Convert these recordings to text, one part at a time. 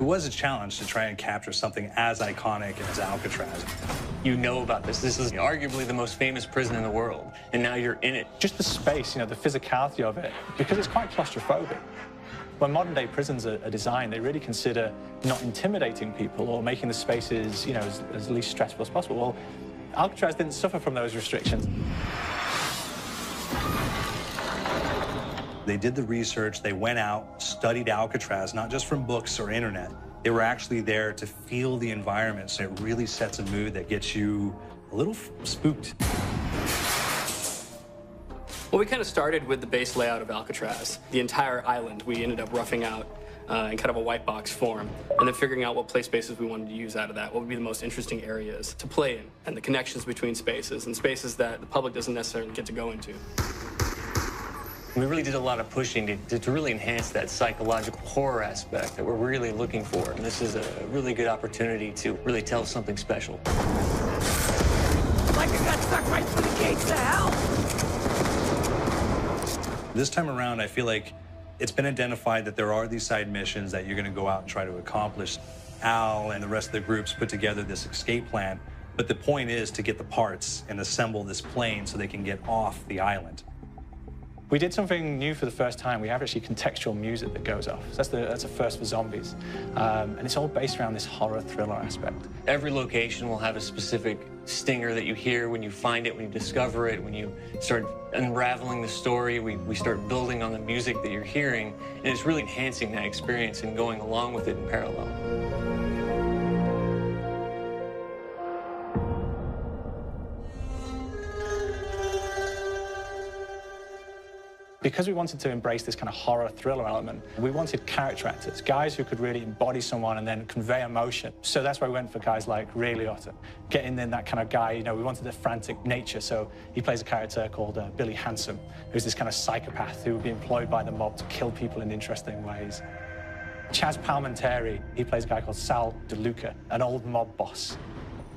It was a challenge to try and capture something as iconic as Alcatraz. You know about this. This is arguably the most famous prison in the world, and now you're in it. Just the space, the physicality of it, because it's quite claustrophobic. When modern-day prisons are designed, they really consider not intimidating people or making the spaces, as least stressful as possible. Well, Alcatraz didn't suffer from those restrictions. They did the research, they went out, studied Alcatraz, not just from books or internet. They were actually there to feel the environment, so it really sets a mood that gets you a little spooked. Well, we kind of started with the base layout of Alcatraz. The entire island we ended up roughing out in kind of a white box form, and then figuring out what play spaces we wanted to use out of that, what would be the most interesting areas to play in, and the connections between spaces, and spaces that the public doesn't necessarily get to go into. We really did a lot of pushing to really enhance that psychological horror aspect that we're really looking for. And this is a really good opportunity to really tell something special. Like I got stuck right through the gates to hell! This time around, I feel like it's been identified that there are these side missions that you're going to go out and try to accomplish. Al and the rest of the groups put together this escape plan, but the point is to get the parts and assemble this plane so they can get off the island. We did something new for the first time. We have actually contextual music that goes off. So that's a first for zombies. And it's all based around this horror thriller aspect. Every location will have a specific stinger that you hear when you find it, when you discover it, when you start unraveling the story. We start building on the music that you're hearing, and it's really enhancing that experience and going along with it in parallel. Because we wanted to embrace this kind of horror thriller element, we wanted character actors, guys who could really embody someone and then convey emotion. So that's why we went for guys like Ray Liotta, getting in that kind of guy, we wanted a frantic nature. So he plays a character called Billy Handsome, who's this kind of psychopath who would be employed by the mob to kill people in interesting ways. Chaz Palminteri, he plays a guy called Sal DeLuca, an old mob boss.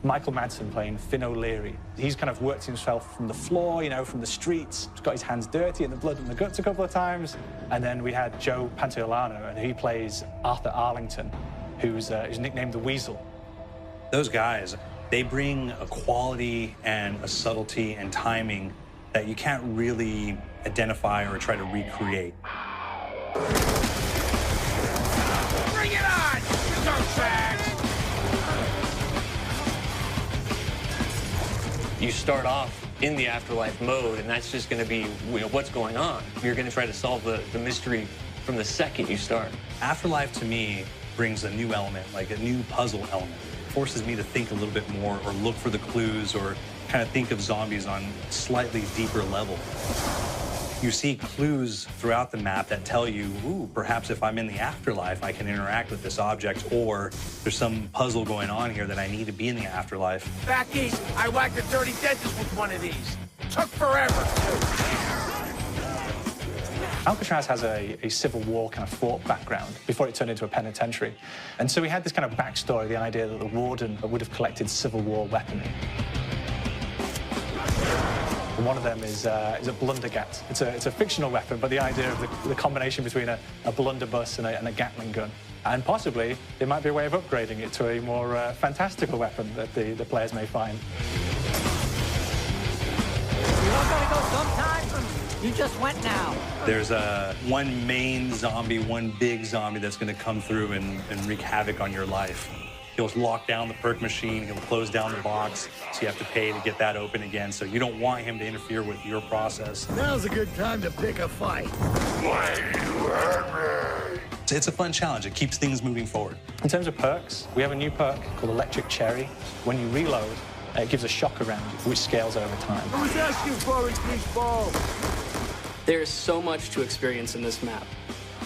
Michael Madsen playing Finn O'Leary. He's kind of worked himself from the floor, from the streets. He's got his hands dirty in the blood and the guts a couple of times. And then we had Joe Pantoliano, and he plays Arthur Arlington, who's nicknamed the Weasel. Those guys, they bring a quality and a subtlety and timing that you can't really identify or try to recreate. Bring it on, you dirtbags! You start off in the afterlife mode, and that's just going to be what's going on. You're going to try to solve the mystery from the second you start. Afterlife, to me, brings a new element, like a new puzzle element. It forces me to think a little bit more or look for the clues or kind of think of zombies on a slightly deeper level. You see clues throughout the map that tell you, ooh, perhaps if I'm in the afterlife, I can interact with this object, or there's some puzzle going on here that I need to be in the afterlife. Back east, I whacked a dirty dentist with one of these. Took forever, too. Alcatraz has a Civil War kind of fort background before it turned into a penitentiary. And so we had this kind of backstory, the idea that the warden would have collected Civil War weaponry. One of them is a blundergat. It's a fictional weapon, but the idea of the combination between a blunderbuss and a Gatling gun. And possibly, there might be a way of upgrading it to a more fantastical weapon that the players may find. You all gotta go sometime? You just went now. There's one main zombie, one big zombie that's going to come through and wreak havoc on your life. He'll lock down the perk machine, he'll close down the box, so you have to pay to get that open again. So you don't want him to interfere with your process. Now's a good time to pick a fight. It's a fun challenge. It keeps things moving forward. In terms of perks, we have a new perk called Electric Cherry. When you reload, it gives a shock around you, which scales over time. I was asking for it, Greaseball. There is so much to experience in this map.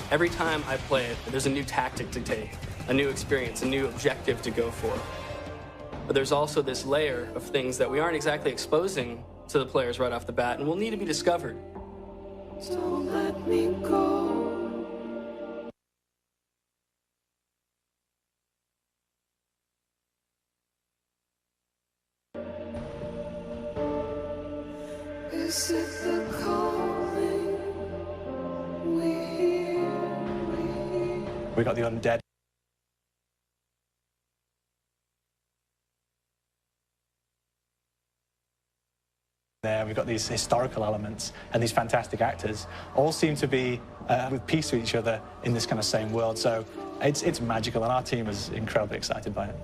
Every time I play it, there's a new tactic to take, a new experience, a new objective to go for. But there's also this layer of things that we aren't exactly exposing to the players right off the bat and will need to be discovered. So let me go. Is it the calling we hear? We got the undead. There, we've got these historical elements and these fantastic actors all seem to be with peace with each other in this kind of same world. So it's magical, and our team is incredibly excited by it.